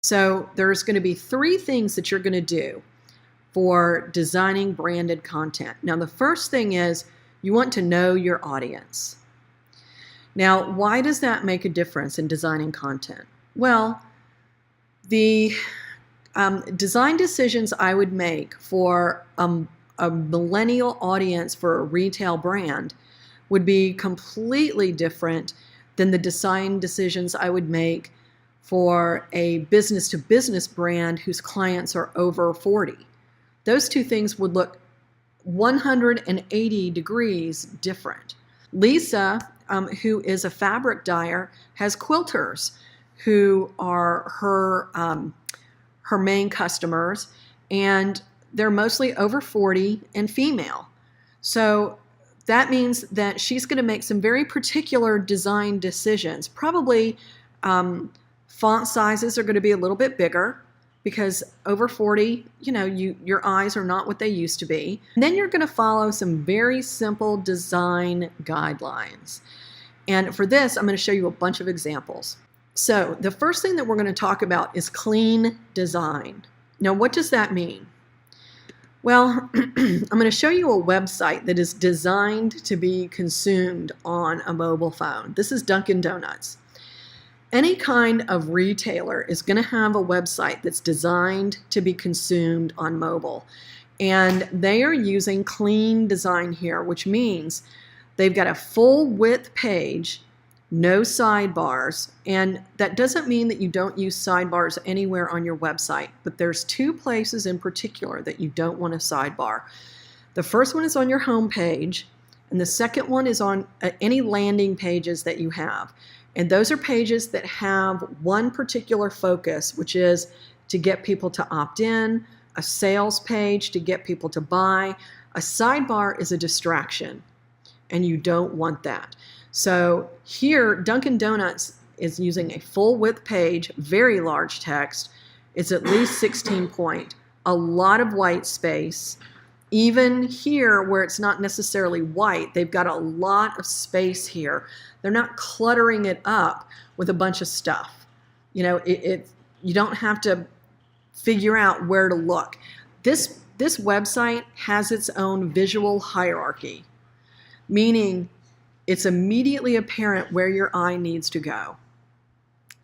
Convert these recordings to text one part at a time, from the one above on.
So there's going to be 3 things that you're going to do for designing branded content. Now, the first thing is you want to know your audience. Now, why does that make a difference in designing content? Well, the design decisions I would make for a millennial audience for a retail brand would be completely different than the design decisions I would make for a business-to-business brand whose clients are over 40. Those 2 things would look 180 degrees different. Lisa, who is a fabric dyer, has quilters who are her main customers, and they're mostly over 40 and female. So that means that she's going to make some very particular design decisions. Probably font sizes are going to be a little bit bigger because over 40, your eyes are not what they used to be. And then you're going to follow some very simple design guidelines. And for this, I'm going to show you a bunch of examples. So the first thing that we're going to talk about is clean design. Now, what does that mean? Well, I'm going to show you a website that is designed to be consumed on a mobile phone. This is Dunkin' Donuts. Any kind of retailer is going to have a website that's designed to be consumed on mobile. And they are using clean design here, which means they've got a full width page, no sidebars, and that doesn't mean that you don't use sidebars anywhere on your website, but there's 2 places in particular that you don't want a sidebar. The first one is on your home page, and the second one is on any landing pages that you have. And those are pages that have one particular focus, which is to get people to opt in, a sales page to get people to buy. A sidebar is a distraction, and you don't want that. So here, Dunkin' Donuts is using a full width page, very large text. It's at least 16 point, a lot of white space. Even here where it's not necessarily white, they've got a lot of space here. They're not cluttering it up with a bunch of stuff. You don't have to figure out where to look. This website has its own visual hierarchy, meaning it's immediately apparent where your eye needs to go.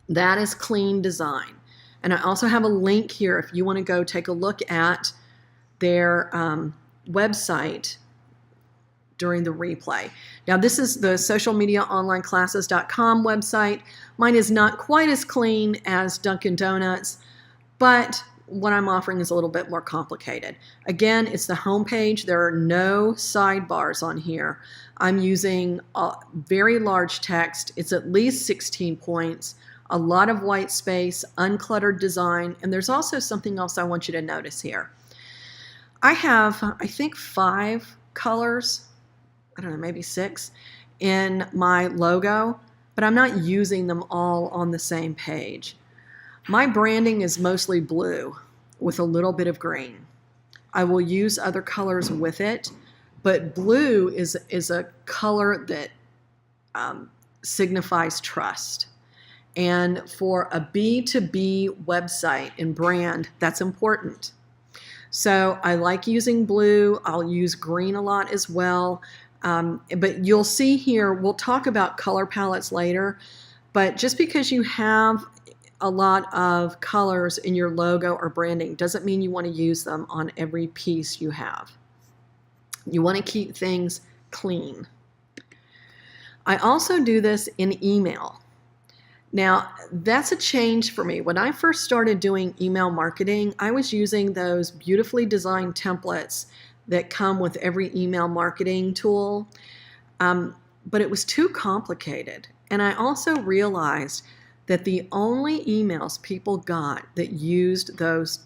That is clean design. And I also have a link here if you want to go take a look at their website during the replay. Now, this is the socialmediaonlineclasses.com website. Mine is not quite as clean as Dunkin' Donuts, but what I'm offering is a little bit more complicated. Again, it's the home page. There are no sidebars on here. I'm using a very large text. It's at least 16 points, a lot of white space, uncluttered design, and there's also something else I want you to notice here. I have, I think, 5 colors, I don't know, maybe 6 in my logo, but I'm not using them all on the same page. My branding is mostly blue with a little bit of green. I will use other colors with it, but blue is a color that signifies trust. And for a B2B website and brand, that's important. So I like using blue. I'll use green a lot as well. But you'll see here, we'll talk about color palettes later, but just because you have a lot of colors in your logo or branding doesn't mean you want to use them on every piece you have. You want to keep things clean. I also do this in email. Now, that's a change for me. When I first started doing email marketing, I was using those beautifully designed templates that come with every email marketing tool, but it was too complicated. And I also realized that the only emails people got that used those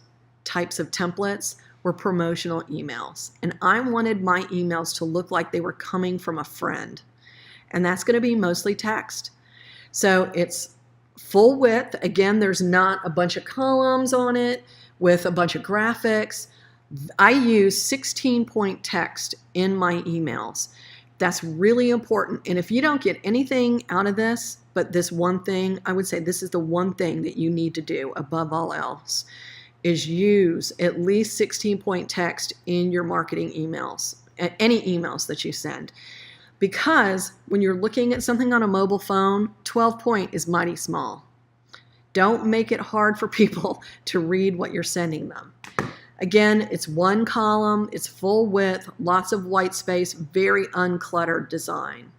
types of templates were promotional emails. And I wanted my emails to look like they were coming from a friend. And that's going to be mostly text. So it's full width. Again, there's not a bunch of columns on it with a bunch of graphics. I use 16-point text in my emails. That's really important. And if you don't get anything out of this, but this one thing, I would say this is the one thing that you need to do above all else, is use at least 16-point text in your marketing emails, any emails that you send. Because when you're looking at something on a mobile phone, 12-point is mighty small. Don't make it hard for people to read what you're sending them. Again, it's one column, it's full width, lots of white space, very uncluttered design.